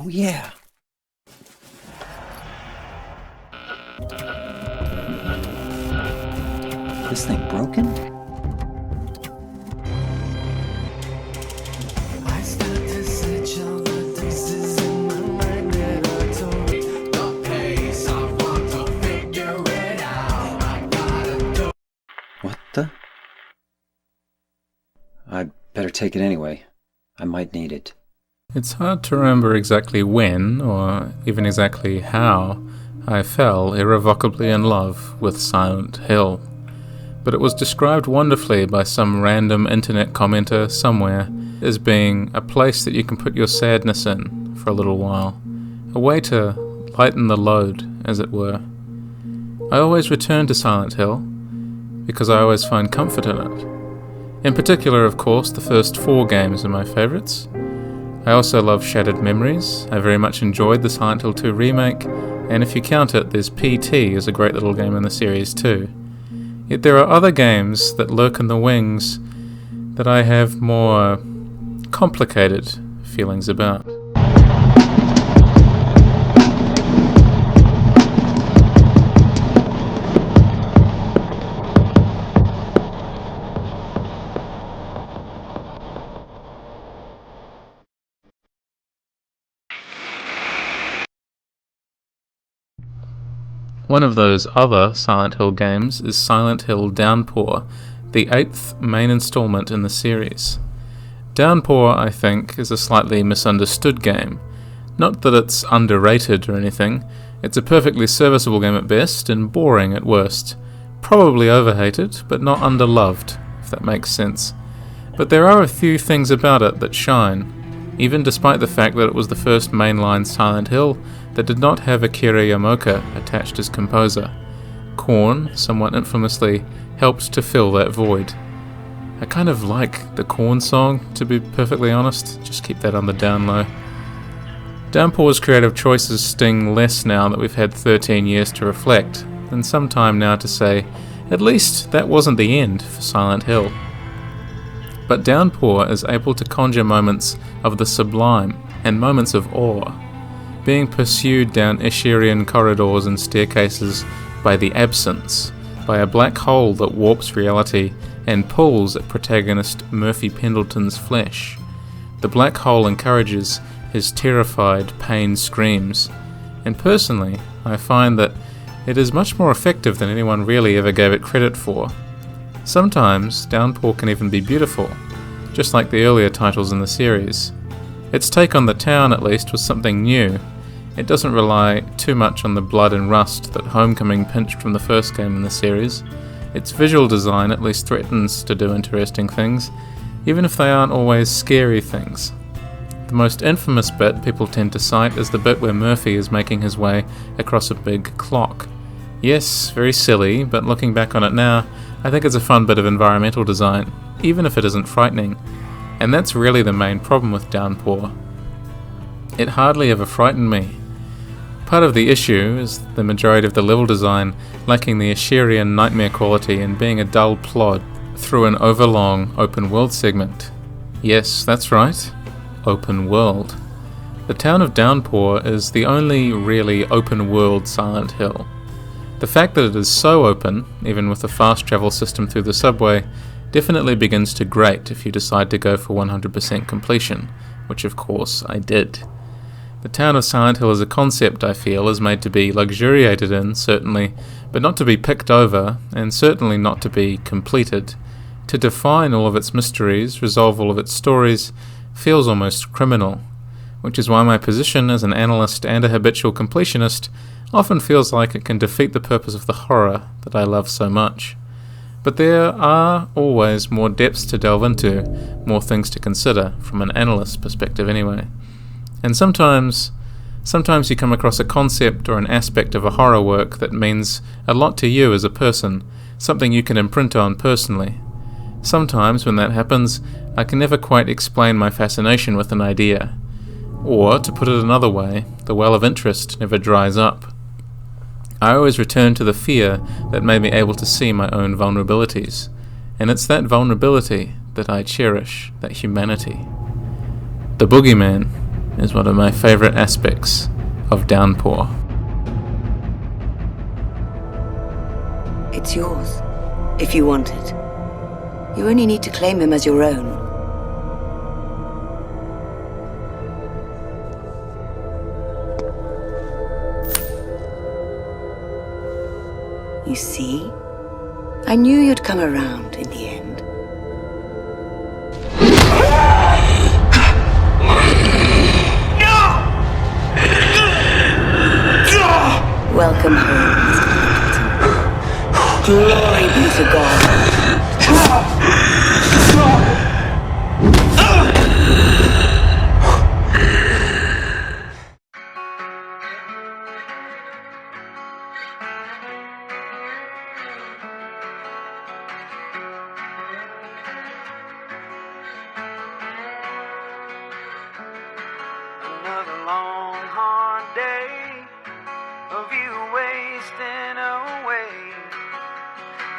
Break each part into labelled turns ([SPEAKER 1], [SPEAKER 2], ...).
[SPEAKER 1] Oh yeah. This thing broken?
[SPEAKER 2] I start to search all the pieces in my mind that are torn. The pace, I want to figure it out. I gotta do.
[SPEAKER 1] What the? I'd better take it anyway. I might need it.
[SPEAKER 3] It's hard to remember exactly when, or even exactly how, I fell irrevocably in love with Silent Hill. But it was described wonderfully by some random internet commenter somewhere as being a place that you can put your sadness in for a little while, a way to lighten the load, as it were. I always return to Silent Hill, because I always find comfort in it. In particular, of course, the first 4 games are my favourites. I also love Shattered Memories. I very much enjoyed the Silent Hill 2 remake, and if you count it, there's PT as a great little game in the series too. Yet there are other games that lurk in the wings that I have more complicated feelings about. One of those other Silent Hill games is Silent Hill Downpour, the 8th main installment in the series. Downpour, I think, is a slightly misunderstood game. Not that it's underrated or anything, it's a perfectly serviceable game at best and boring at worst. Probably overhated, but not underloved, if that makes sense. But there are a few things about it that shine, even despite the fact that it was the first mainline Silent Hill that did not have Akira Yamaoka attached as composer. Korn, somewhat infamously, helped to fill that void. I kind of like the Korn song, to be perfectly honest, just keep that on the down low. Downpour's creative choices sting less now that we've had 13 years to reflect, and some time now to say, at least that wasn't the end for Silent Hill. But Downpour is able to conjure moments of the sublime and moments of awe, being pursued down Escherian corridors and staircases by the absence, by a black hole that warps reality and pulls at protagonist Murphy Pendleton's flesh. The black hole encourages his terrified pain screams, and personally, I find that it is much more effective than anyone really ever gave it credit for. Sometimes, Downpour can even be beautiful, just like the earlier titles in the series. Its take on the town, at least, was something new. It doesn't rely too much on the blood and rust that Homecoming pinched from the first game in the series. Its visual design at least threatens to do interesting things, even if they aren't always scary things. The most infamous bit people tend to cite is the bit where Murphy is making his way across a big clock. Yes, very silly, but looking back on it now, I think it's a fun bit of environmental design, even if it isn't frightening. And that's really the main problem with Downpour. It hardly ever frightened me. Part of the issue is the majority of the level design lacking the Escherian nightmare quality and being a dull plod through an overlong open world segment. Yes, that's right, open world. The town of Downpour is the only really open world Silent Hill. The fact that it is so open, even with a fast travel system through the subway, definitely begins to grate if you decide to go for 100% completion, which of course I did. The town of Silent Hill as a concept, I feel, is made to be luxuriated in, certainly, but not to be picked over, and certainly not to be completed. To define all of its mysteries, resolve all of its stories, feels almost criminal, which is why my position as an analyst and a habitual completionist often feels like it can defeat the purpose of the horror that I love so much. But there are always more depths to delve into, more things to consider, from an analyst's perspective anyway. And sometimes you come across a concept or an aspect of a horror work that means a lot to you as a person, something you can imprint on personally. Sometimes, when that happens, I can never quite explain my fascination with an idea. Or, to put it another way, the well of interest never dries up. I always return to the fear that made me able to see my own vulnerabilities, and it's that vulnerability that I cherish, that humanity. The Bogeyman. is one of my favourite aspects of Downpour.
[SPEAKER 4] It's yours, if you want it. You only need to claim him as your own. You see? I knew you'd come around in the end. Welcome home, Mr. Pendleton. Glory be to God.
[SPEAKER 2] Another long, hard day of you wasting away.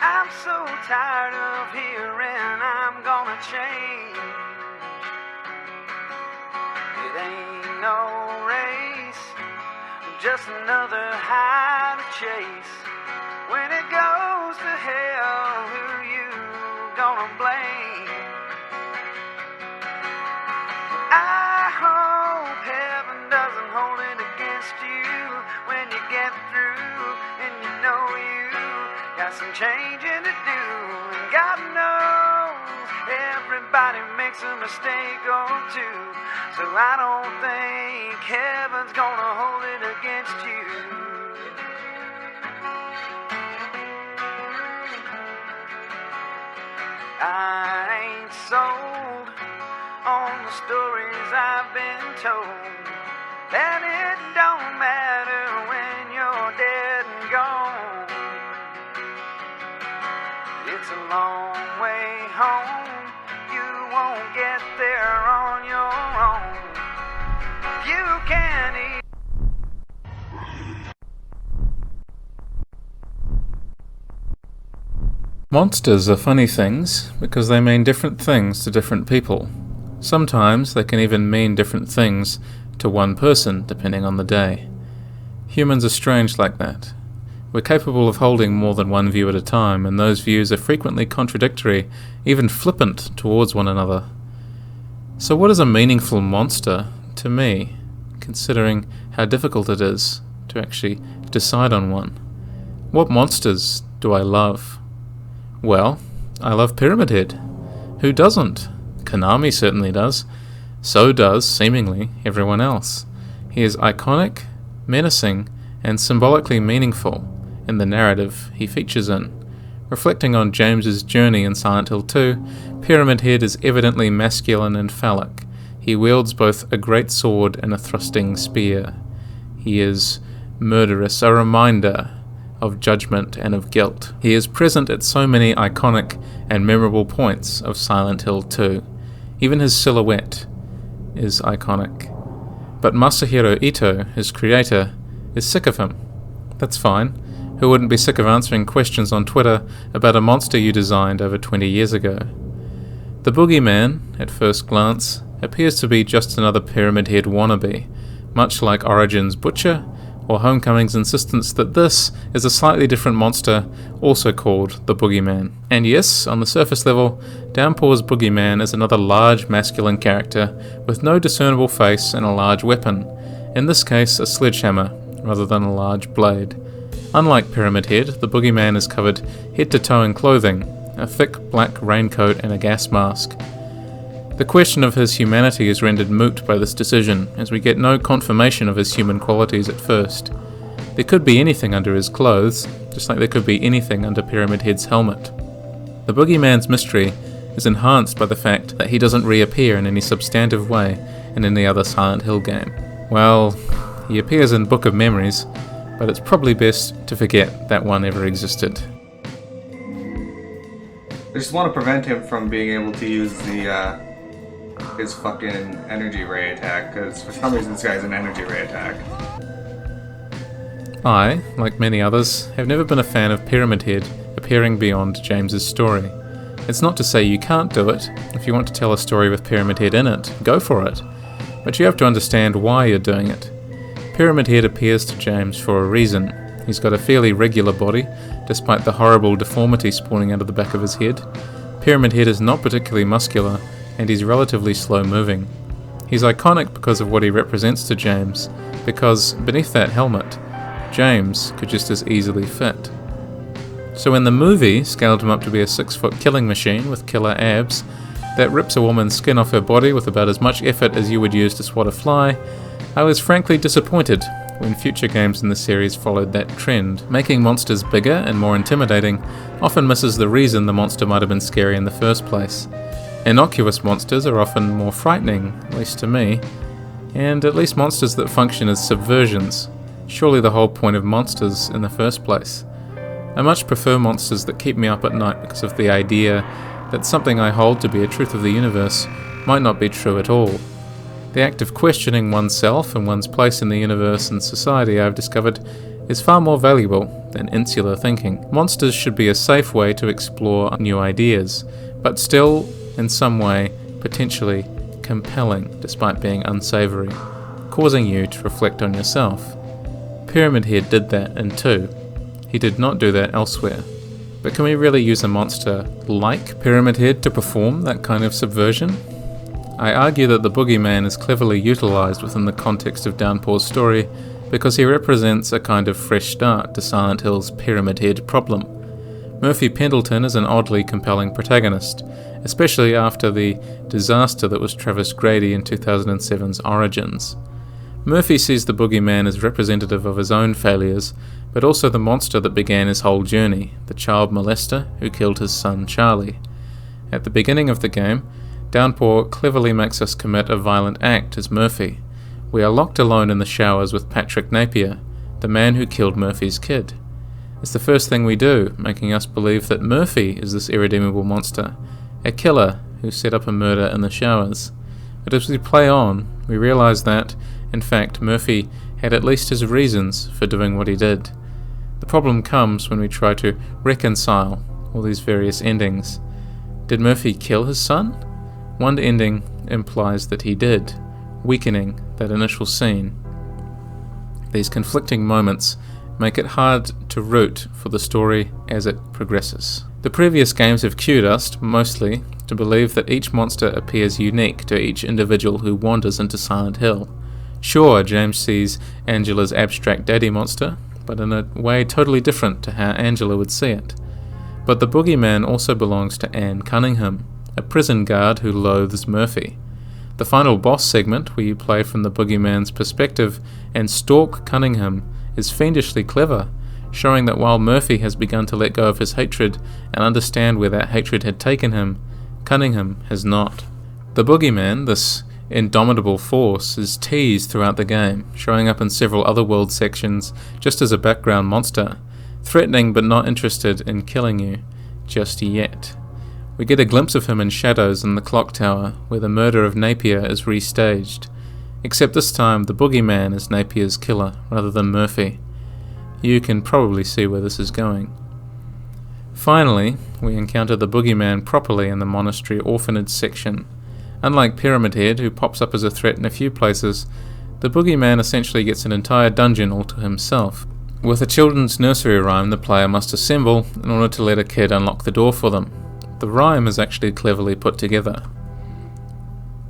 [SPEAKER 2] I'm so tired of hearing I'm gonna change. It ain't no race, just another high to chase. When it goes to hell, who you gonna blame? I hope heaven doesn't hold it against you when you get through and you know you got some changing to do. And God knows everybody makes a mistake or two, so I don't think heaven's gonna hold it against you. I ain't sold on the stories I've been told, that it don't matter when you're dead and gone. It's a long way home, you won't get there on your own. You can't eat.
[SPEAKER 3] Monsters are funny things because they mean different things to different people. Sometimes they can even mean different things to one person, depending on the day. Humans are strange like that. We're capable of holding more than one view at a time, and those views are frequently contradictory, even flippant towards one another. So what is a meaningful monster to me, considering how difficult it is to actually decide on one? What monsters do I love? Well, I love Pyramid Head. Who doesn't? Konami certainly does. So does, seemingly, everyone else. He is iconic, menacing, and symbolically meaningful in the narrative he features in. Reflecting on James's journey in Silent Hill 2, Pyramid Head is evidently masculine and phallic. He wields both a great sword and a thrusting spear. He is murderous, a reminder of judgment and of guilt. He is present at so many iconic and memorable points of Silent Hill 2. Even his silhouette is iconic. But Masahiro Ito, his creator, is sick of him. That's fine. Who wouldn't be sick of answering questions on Twitter about a monster you designed over 20 years ago? The Bogeyman, at first glance, appears to be just another Pyramid Head wannabe, much like Origin's Butcher, or Homecoming's insistence that this is a slightly different monster, also called the Boogeyman. And yes, on the surface level, Downpour's Boogeyman is another large masculine character with no discernible face and a large weapon, in this case a sledgehammer rather than a large blade. Unlike Pyramid Head, the Boogeyman is covered head to toe in clothing, a thick black raincoat and a gas mask. The question of his humanity is rendered moot by this decision, as we get no confirmation of his human qualities at first. There could be anything under his clothes, just like there could be anything under Pyramid Head's helmet. The Boogeyman's mystery is enhanced by the fact that he doesn't reappear in any substantive way in any other Silent Hill game. Well, he appears in Book of Memories, but it's probably best to forget that one ever existed.
[SPEAKER 5] I just want to prevent him from being able to use his fucking energy ray attack, because for some reason this guy has an energy ray attack.
[SPEAKER 3] I, like many others, have never been a fan of Pyramid Head appearing beyond James's story. It's not to say you can't do it. If you want to tell a story with Pyramid Head in it, go for it. But you have to understand why you're doing it. Pyramid Head appears to James for a reason. He's got a fairly regular body, despite the horrible deformity spawning out of the back of his head. Pyramid Head is not particularly muscular, and he's relatively slow moving. He's iconic because of what he represents to James, because beneath that helmet, James could just as easily fit. So when the movie scaled him up to be a 6-foot killing machine with killer abs that rips a woman's skin off her body with about as much effort as you would use to swat a fly, I was frankly disappointed when future games in the series followed that trend. Making monsters bigger and more intimidating often misses the reason the monster might have been scary in the first place. Innocuous monsters are often more frightening, at least to me, and at least monsters that function as subversions. Surely the whole point of monsters in the first place. I much prefer monsters that keep me up at night because of the idea that something I hold to be a truth of the universe might not be true at all. The act of questioning oneself and one's place in the universe and society, I've discovered, is far more valuable than insular thinking. Monsters should be a safe way to explore new ideas, but still, in some way, potentially compelling despite being unsavory, causing you to reflect on yourself. Pyramid Head did that in 2. He did not do that elsewhere. But can we really use a monster like Pyramid Head to perform that kind of subversion? I argue that the Bogeyman is cleverly utilised within the context of Downpour's story because he represents a kind of fresh start to Silent Hill's Pyramid Head problem. Murphy Pendleton is an oddly compelling protagonist, especially after the disaster that was Travis Grady in 2007's Origins. Murphy sees the Bogeyman as representative of his own failures, but also the monster that began his whole journey, the child molester who killed his son Charlie. At the beginning of the game, Downpour cleverly makes us commit a violent act as Murphy. We are locked alone in the showers with Patrick Napier, the man who killed Murphy's kid. It's the first thing we do, making us believe that Murphy is this irredeemable monster, a killer who set up a murder in the showers. But as we play on, we realise that, in fact, Murphy had at least his reasons for doing what he did. The problem comes when we try to reconcile all these various endings. Did Murphy kill his son? One ending implies that he did, weakening that initial scene. These conflicting moments make it hard to root for the story as it progresses. The previous games have cued us, mostly, to believe that each monster appears unique to each individual who wanders into Silent Hill. Sure, James sees Angela's abstract daddy monster, but in a way totally different to how Angela would see it. But the Boogeyman also belongs to Anne Cunningham, a prison guard who loathes Murphy. The final boss segment, where you play from the Boogeyman's perspective and stalk Cunningham, is fiendishly clever, showing that while Murphy has begun to let go of his hatred and understand where that hatred had taken him, Cunningham has not. The Boogeyman, this indomitable force, is teased throughout the game, showing up in several other world sections just as a background monster, threatening but not interested in killing you just yet. We get a glimpse of him in shadows in the clock tower, where the murder of Napier is restaged, except this time the Boogeyman is Napier's killer rather than Murphy. You can probably see where this is going. Finally, we encounter the Boogeyman properly in the monastery orphanage section. Unlike Pyramid Head, who pops up as a threat in a few places, the Boogeyman essentially gets an entire dungeon all to himself. With a children's nursery rhyme the player must assemble in order to let a kid unlock the door for them. The rhyme is actually cleverly put together.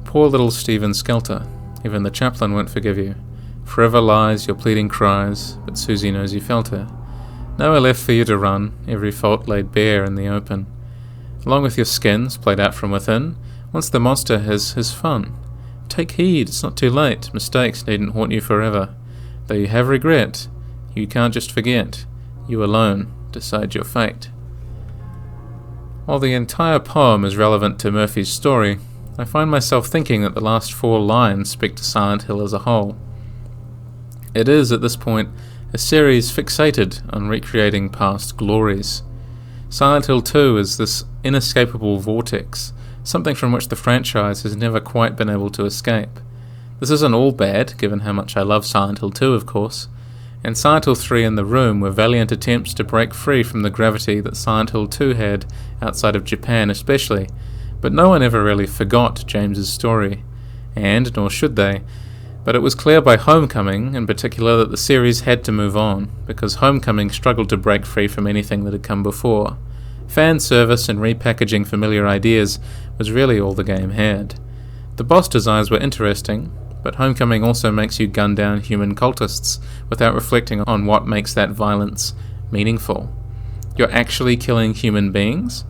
[SPEAKER 3] Poor little Stephen Skelter, even the chaplain won't forgive you. Forever lies your pleading cries, but Susie knows you felt her. Nowhere left for you to run, every fault laid bare in the open. Along with your skins played out from within, once the monster has his fun. Take heed, it's not too late, mistakes needn't haunt you forever. Though you have regret, you can't just forget. You alone decide your fate. While the entire poem is relevant to Murphy's story, I find myself thinking that the last 4 lines speak to Silent Hill as a whole. It is, at this point, a series fixated on recreating past glories. Silent Hill 2 is this inescapable vortex, something from which the franchise has never quite been able to escape. This isn't all bad, given how much I love Silent Hill 2, of course, and Silent Hill 3 and The Room were valiant attempts to break free from the gravity that Silent Hill 2 had, outside of Japan especially, but no one ever really forgot James's story, and nor should they. But it was clear by Homecoming, in particular, that the series had to move on, because Homecoming struggled to break free from anything that had come before. Fan service and repackaging familiar ideas was really all the game had. The boss designs were interesting, but Homecoming also makes you gun down human cultists without reflecting on what makes that violence meaningful. You're actually killing human beings?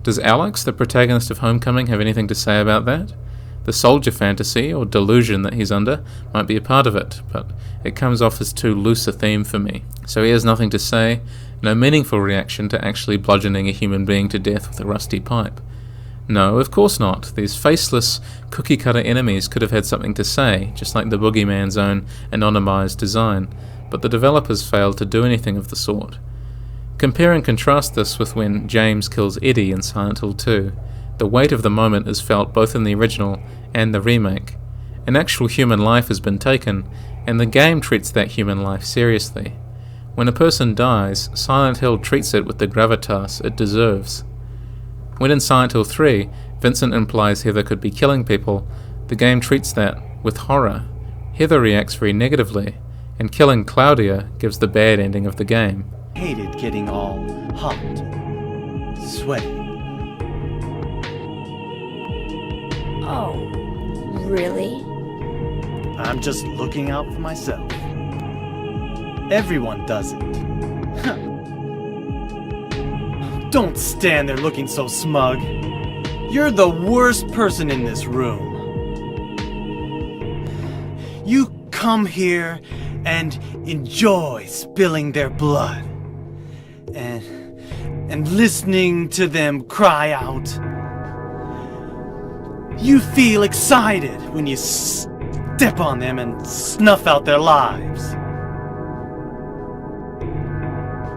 [SPEAKER 3] Does Alex, the protagonist of Homecoming, have anything to say about that? The soldier fantasy, or delusion that he's under, might be a part of it, but it comes off as too loose a theme for me. So he has nothing to say, no meaningful reaction to actually bludgeoning a human being to death with a rusty pipe. No, of course not. These faceless, cookie-cutter enemies could have had something to say, just like the Boogeyman's own anonymized design, but the developers failed to do anything of the sort. Compare and contrast this with when James kills Eddie in Silent Hill 2. The weight of the moment is felt both in the original and the remake. An actual human life has been taken, and the game treats that human life seriously. When a person dies, Silent Hill treats it with the gravitas it deserves. When in Silent Hill 3, Vincent implies Heather could be killing people, the game treats that with horror. Heather reacts very negatively, and killing Claudia gives the bad ending of the game.
[SPEAKER 6] Hated getting all hot, sweaty.
[SPEAKER 7] Oh, really?
[SPEAKER 6] I'm just looking out for myself. Everyone does it. Don't stand there looking so smug. You're the worst person in this room. You come here and enjoy spilling their blood. And listening to them cry out. You feel excited when you step on them and snuff out their lives.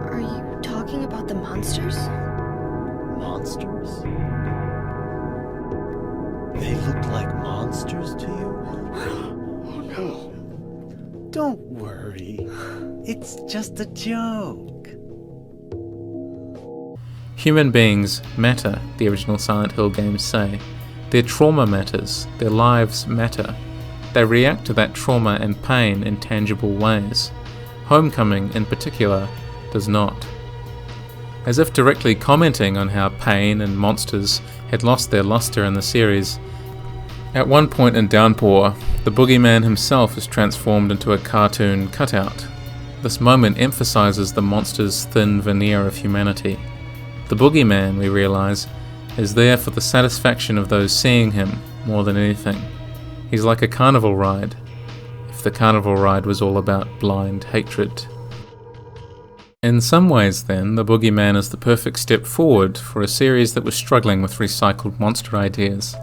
[SPEAKER 7] Are you talking about the monsters?
[SPEAKER 6] Monsters? They look like monsters to you?
[SPEAKER 7] Oh no.
[SPEAKER 6] Don't worry. It's just a joke.
[SPEAKER 3] Human beings matter, the original Silent Hill games say. Their trauma matters, their lives matter. They react to that trauma and pain in tangible ways. Homecoming, in particular, does not. As if directly commenting on how pain and monsters had lost their luster in the series, at one point in Downpour, the Boogeyman himself is transformed into a cartoon cutout. This moment emphasizes the monster's thin veneer of humanity. The Boogeyman, we realize, is there for the satisfaction of those seeing him more than anything. He's like a carnival ride, if the carnival ride was all about blind hatred. In some ways then, the Boogeyman is the perfect step forward for a series that was struggling with recycled monster ideas.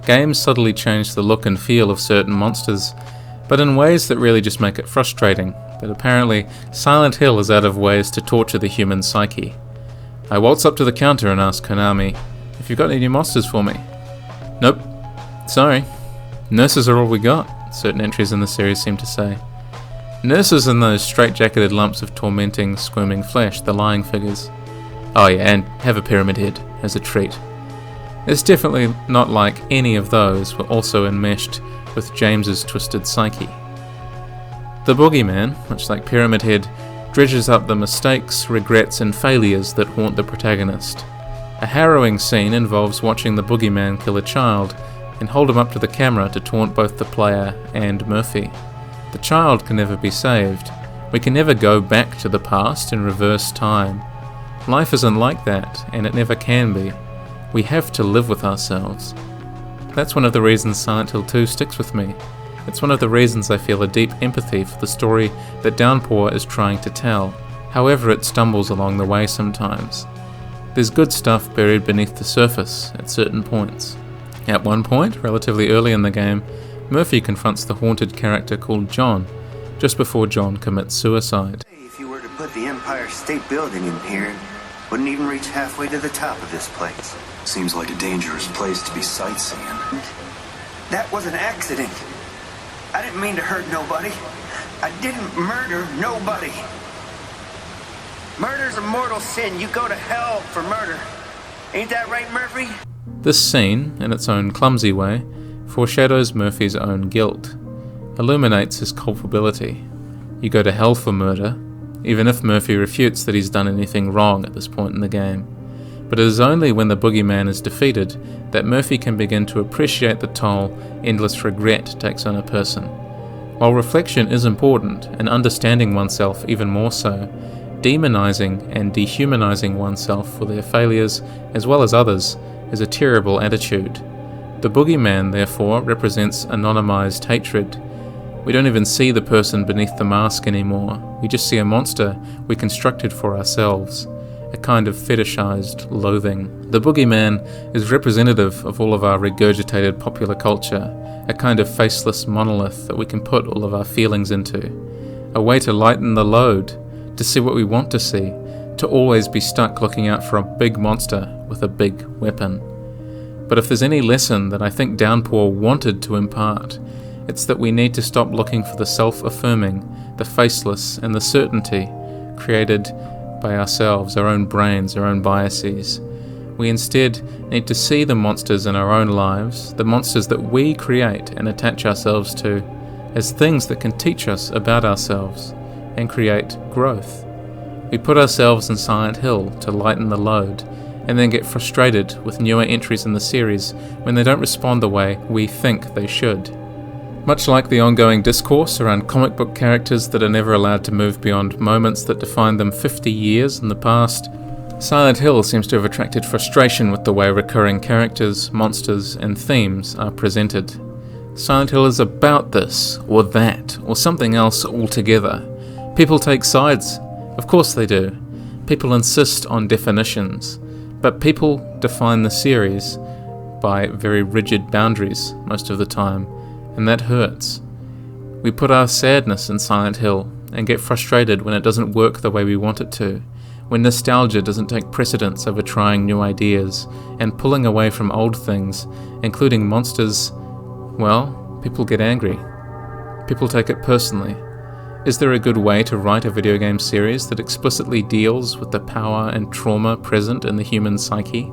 [SPEAKER 3] Games subtly change the look and feel of certain monsters, but in ways that really just make it frustrating, but apparently Silent Hill is out of ways to torture the human psyche. I waltz up to the counter and ask Konami, "If you've got any new monsters for me?" "Nope. Sorry. Nurses are all we got," certain entries in the series seem to say. Nurses and those straight-jacketed lumps of tormenting, squirming flesh, the lying figures. Oh yeah, and have a pyramid head as a treat. It's definitely not like any of those were also enmeshed with James's twisted psyche. The Boogeyman, much like Pyramid Head, dredges up the mistakes, regrets and failures that haunt the protagonist. A harrowing scene involves watching the Boogeyman kill a child and hold him up to the camera to taunt both the player and Murphy. The child can never be saved. We can never go back to the past and reverse time. Life isn't like that, and it never can be. We have to live with ourselves. That's one of the reasons Silent Hill 2 sticks with me. It's one of the reasons I feel a deep empathy for the story that Downpour is trying to tell, however it stumbles along the way sometimes. There's good stuff buried beneath the surface at certain points. At one point, relatively early in the game, Murphy confronts the haunted character called John, just before John commits suicide.
[SPEAKER 8] If you were to put the Empire State Building in here, it wouldn't even reach halfway to the top of this place.
[SPEAKER 9] Seems like a dangerous place to be sightseeing.
[SPEAKER 8] That was an accident. I didn't mean to hurt nobody. I didn't murder nobody. Murder's a mortal sin. You go to hell for murder. Ain't that right, Murphy?
[SPEAKER 3] This scene, in its own clumsy way, foreshadows Murphy's own guilt, illuminates his culpability. You go to hell for murder, even if Murphy refutes that he's done anything wrong at this point in the game. But it is only when the boogeyman is defeated that Murphy can begin to appreciate the toll endless regret takes on a person. While reflection is important, and understanding oneself even more so, demonizing and dehumanizing oneself for their failures as well as others is a terrible attitude. The boogeyman, therefore, represents anonymized hatred. We don't even see the person beneath the mask anymore. We just see a monster we constructed for ourselves, a kind of fetishized loathing. The boogeyman is representative of all of our regurgitated popular culture, a kind of faceless monolith that we can put all of our feelings into, a way to lighten the load, to see what we want to see, to always be stuck looking out for a big monster with a big weapon. But if there's any lesson that I think Downpour wanted to impart, it's that we need to stop looking for the self-affirming, the faceless, and the certainty created by ourselves, our own brains, our own biases. We instead need to see the monsters in our own lives, the monsters that we create and attach ourselves to, as things that can teach us about ourselves and create growth. We put ourselves in Silent Hill to lighten the load, and then get frustrated with newer entries in the series when they don't respond the way we think they should. Much like the ongoing discourse around comic book characters that are never allowed to move beyond moments that define them 50 years in the past, Silent Hill seems to have attracted frustration with the way recurring characters, monsters, and themes are presented. Silent Hill is about this, or that, or something else altogether. People take sides. Of course they do. People insist on definitions. But people define the series by very rigid boundaries most of the time, and that hurts. We put our sadness in Silent Hill and get frustrated when it doesn't work the way we want it to, when nostalgia doesn't take precedence over trying new ideas and pulling away from old things, including monsters. Well, people get angry. People take it personally. Is there a good way to write a video game series that explicitly deals with the power and trauma present in the human psyche?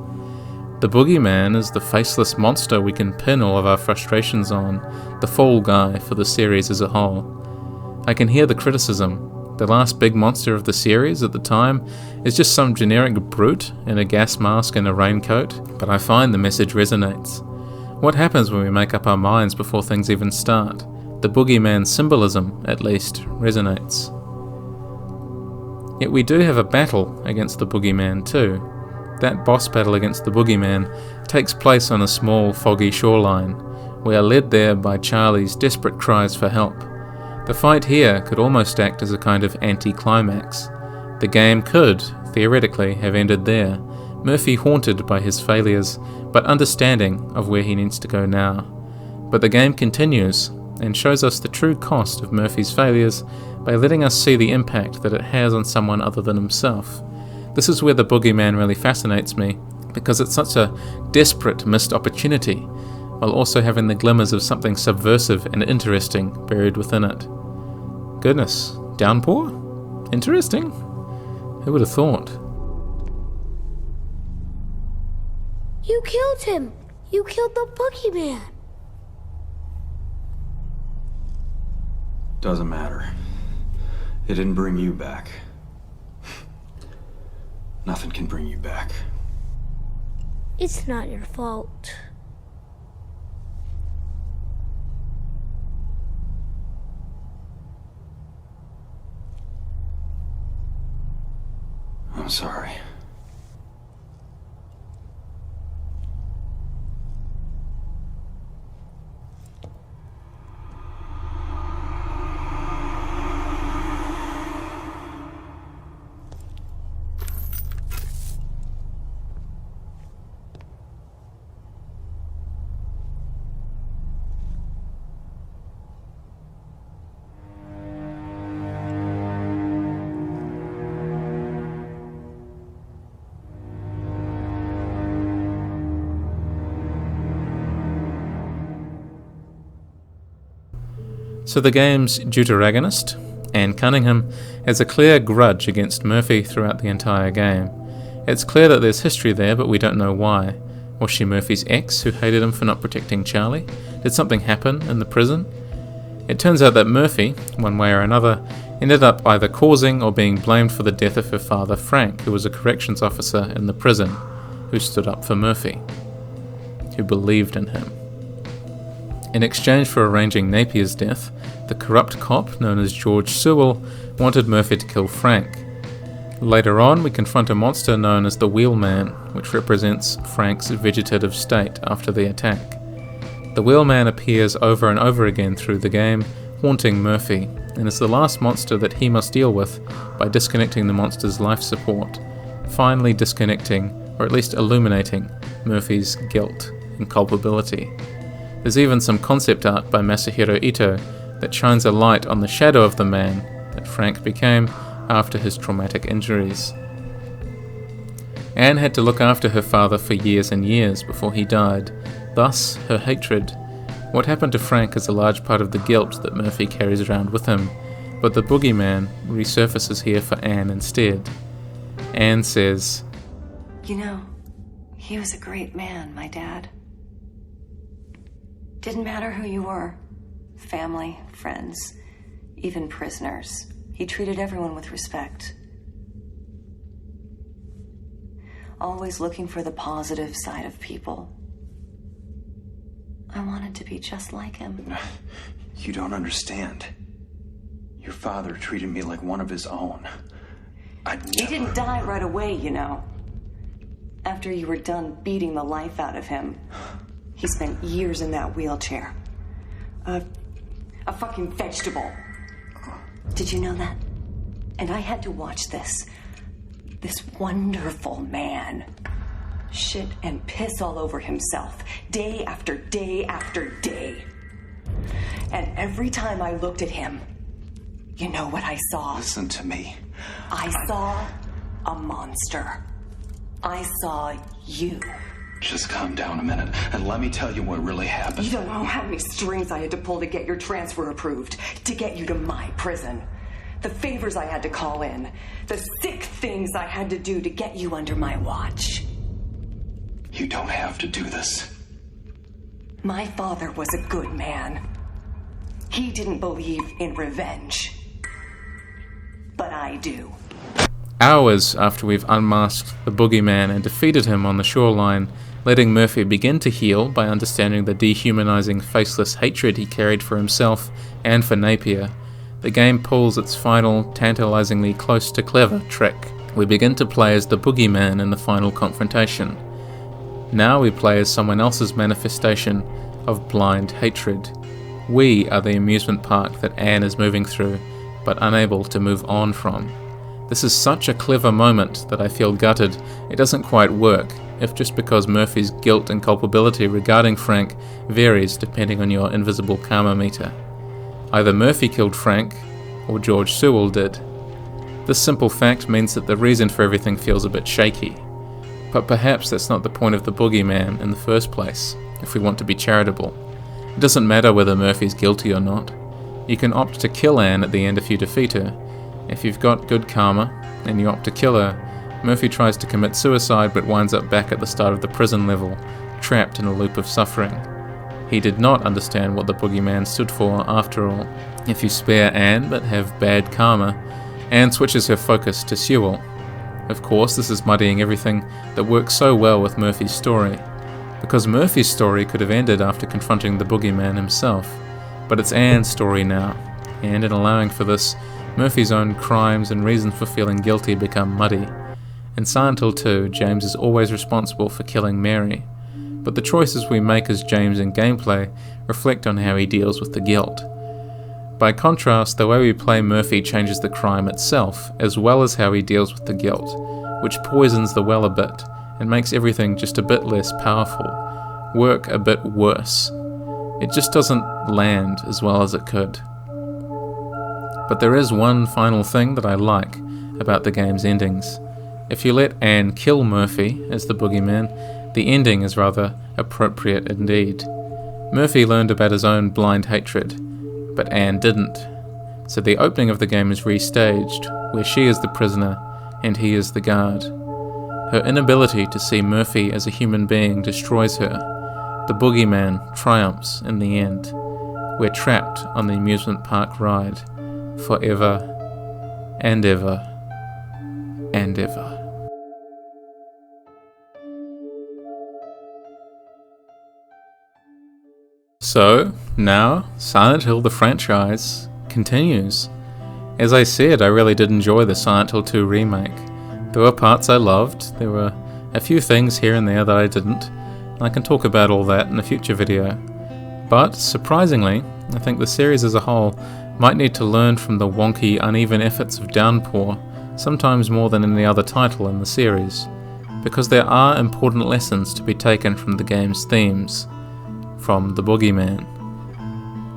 [SPEAKER 3] The boogeyman is the faceless monster we can pin all of our frustrations on, the fall guy for the series as a whole. I can hear the criticism. The last big monster of the series at the time is just some generic brute in a gas mask and a raincoat, but I find the message resonates. What happens when we make up our minds before things even start? The boogeyman symbolism, at least, resonates. Yet we do have a battle against the boogeyman too. That boss battle against the boogeyman takes place on a small, foggy shoreline. We are led there by Charlie's desperate cries for help. The fight here could almost act as a kind of anti-climax. The game could, theoretically, have ended there, Murphy haunted by his failures, but understanding of where he needs to go now. But the game continues, and shows us the true cost of Murphy's failures by letting us see the impact that it has on someone other than himself. This is where the boogeyman really fascinates me, because it's such a desperate missed opportunity, while also having the glimmers of something subversive and interesting buried within it. Goodness, Downpour? Interesting? Who would have thought?
[SPEAKER 7] You killed him! You killed the boogeyman!
[SPEAKER 9] Doesn't matter. It didn't bring you back. Nothing can bring you back.
[SPEAKER 7] It's not your fault.
[SPEAKER 9] I'm sorry.
[SPEAKER 3] So the game's deuteragonist, Anne Cunningham, has a clear grudge against Murphy throughout the entire game. It's clear that there's history there, but we don't know why. Was she Murphy's ex who hated him for not protecting Charlie? Did something happen in the prison? It turns out that Murphy, one way or another, ended up either causing or being blamed for the death of her father Frank, who was a corrections officer in the prison, who stood up for Murphy, who believed in him. In exchange for arranging Napier's death, the corrupt cop known as George Sewell wanted Murphy to kill Frank. Later on, we confront a monster known as the Wheelman, which represents Frank's vegetative state after the attack. The Wheelman appears over and over again through the game, haunting Murphy, and is the last monster that he must deal with by disconnecting the monster's life support, finally disconnecting, or at least illuminating, Murphy's guilt and culpability. There's even some concept art by Masahiro Ito that shines a light on the shadow of the man that Frank became after his traumatic injuries. Anne had to look after her father for years and years before he died, thus her hatred. What happened to Frank is a large part of the guilt that Murphy carries around with him, but the boogeyman resurfaces here for Anne instead. Anne says,
[SPEAKER 4] You know, he was a great man, my dad. Didn't matter who you were. Family, friends, even prisoners. He treated everyone with respect. Always looking for the positive side of people. I wanted to be just like him.
[SPEAKER 9] You don't understand. Your father treated me like one of his own.
[SPEAKER 4] He didn't die right away, you know. After you were done beating the life out of him, he spent years in that wheelchair. A fucking vegetable. Did you know that? And I had to watch this wonderful man shit and piss all over himself, day after day after day. And every time I looked at him, you know what I saw?
[SPEAKER 9] Listen to me.
[SPEAKER 4] I saw a monster. I saw you.
[SPEAKER 9] Just calm down a minute and let me tell you what really happened.
[SPEAKER 4] You don't know how many strings I had to pull to get your transfer approved, to get you to my prison. The favors I had to call in, the sick things I had to do to get you under my watch.
[SPEAKER 9] You don't have to do this.
[SPEAKER 4] My father was a good man. He didn't believe in revenge. But I do.
[SPEAKER 3] Hours after we've unmasked the boogeyman and defeated him on the shoreline, letting Murphy begin to heal by understanding the dehumanizing, faceless hatred he carried for himself and for Napier, the game pulls its final, tantalizingly close to clever trick. We begin to play as the boogeyman in the final confrontation. Now we play as someone else's manifestation of blind hatred. We are the amusement park that Anne is moving through, but unable to move on from. This is such a clever moment that I feel gutted it doesn't quite work, if just because Murphy's guilt and culpability regarding Frank varies depending on your invisible karma meter. Either Murphy killed Frank, or George Sewell did. This simple fact means that the reason for everything feels a bit shaky. But perhaps that's not the point of the boogeyman in the first place, if we want to be charitable. It doesn't matter whether Murphy's guilty or not. You can opt to kill Anne at the end if you defeat her. If you've got good karma, and you opt to kill her, Murphy tries to commit suicide but winds up back at the start of the prison level, trapped in a loop of suffering. He did not understand what the boogeyman stood for after all. If you spare Anne but have bad karma, Anne switches her focus to Sewell. Of course, this is muddying everything that works so well with Murphy's story, because Murphy's story could have ended after confronting the boogeyman himself, but it's Anne's story now, and in allowing for this, Murphy's own crimes and reasons for feeling guilty become muddy. In Silent Hill 2, James is always responsible for killing Mary, but the choices we make as James in gameplay reflect on how he deals with the guilt. By contrast, the way we play Murphy changes the crime itself, as well as how he deals with the guilt, which poisons the well a bit, and makes everything just a bit less powerful, work a bit worse. It just doesn't land as well as it could. But there is one final thing that I like about the game's endings. If you let Anne kill Murphy as the boogeyman, the ending is rather appropriate indeed. Murphy learned about his own blind hatred, but Anne didn't. So the opening of the game is restaged, where she is the prisoner and he is the guard. Her inability to see Murphy as a human being destroys her. the Bogeyman triumphs in the end. We're trapped on the amusement park ride forever and ever and ever. So, now, Silent Hill the franchise continues. As I said, I really did enjoy the Silent Hill 2 remake. There were parts I loved, there were a few things here and there that I didn't, and I can talk about all that in a future video. But, surprisingly, I think the series as a whole might need to learn from the wonky, uneven efforts of Downpour, sometimes more than any other title in the series, because there are important lessons to be taken from the game's themes, from the Bogeyman.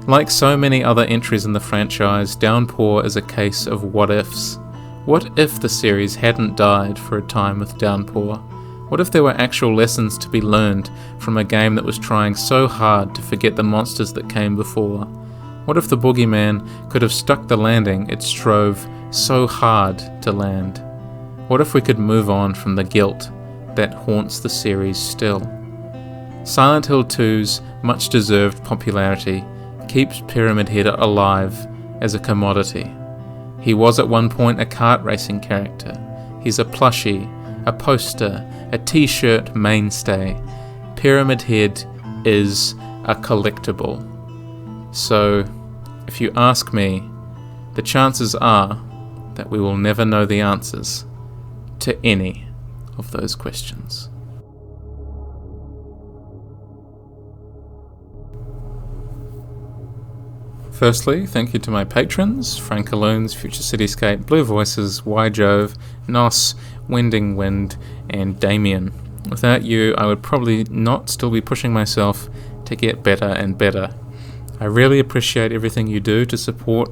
[SPEAKER 3] Like so many other entries in the franchise, Downpour is a case of what-ifs. What if the series hadn't died for a time with Downpour? What if there were actual lessons to be learned from a game that was trying so hard to forget the monsters that came before? What if the Bogeyman could have stuck the landing it strove so hard to land? What if we could move on from the guilt that haunts the series still? Silent Hill 2's much-deserved popularity keeps Pyramid Head alive as a commodity. He was at one point a kart racing character. He's a plushie, a poster, a t-shirt mainstay. Pyramid Head is a collectible. So, if you ask me, the chances are that we will never know the answers to any of those questions. Firstly, thank you to my patrons, Frankaloons, Future Cityscape, Blue Voices, Y Jove, Nos, Wending Wind, and Damien. Without you, I would probably not still be pushing myself to get better and better. I really appreciate everything you do to support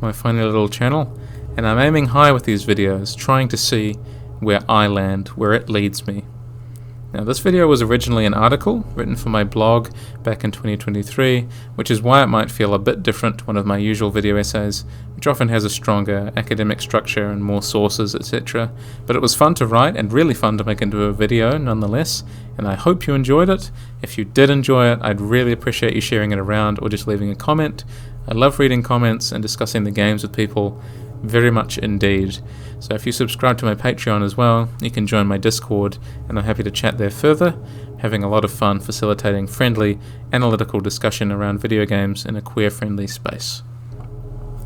[SPEAKER 3] my funny little channel, and I'm aiming high with these videos, trying to see where I land, where it leads me. Now, this video was originally an article written for my blog back in 2023, which is why it might feel a bit different to one of my usual video essays, which often has a stronger academic structure and more sources, etc. But it was fun to write and really fun to make into a video nonetheless, and I hope you enjoyed it. If you did enjoy it, I'd really appreciate you sharing it around or just leaving a comment. I love reading comments and discussing the games with people, very much indeed. So if you subscribe to my Patreon as well, you can join my Discord, and I'm happy to chat there further, having a lot of fun facilitating friendly, analytical discussion around video games in a queer-friendly space.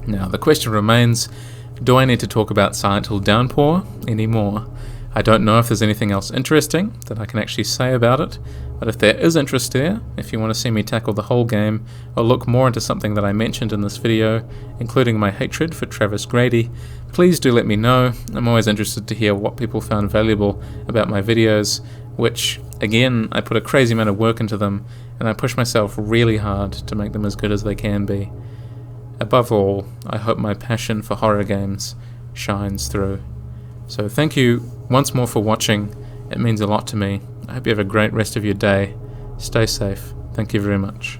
[SPEAKER 3] Now, the question remains, do I need to talk about Silent Hill Downpour anymore? I don't know if there's anything else interesting that I can actually say about it, but if there is interest there, if you want to see me tackle the whole game, or look more into something that I mentioned in this video, including my hatred for Travis Grady, please do let me know. I'm always interested to hear what people found valuable about my videos, which, again, I put a crazy amount of work into them, and I push myself really hard to make them as good as they can be. Above all, I hope my passion for horror games shines through. So thank you once more for watching. It means a lot to me. I hope you have a great rest of your day. Stay safe. Thank you very much.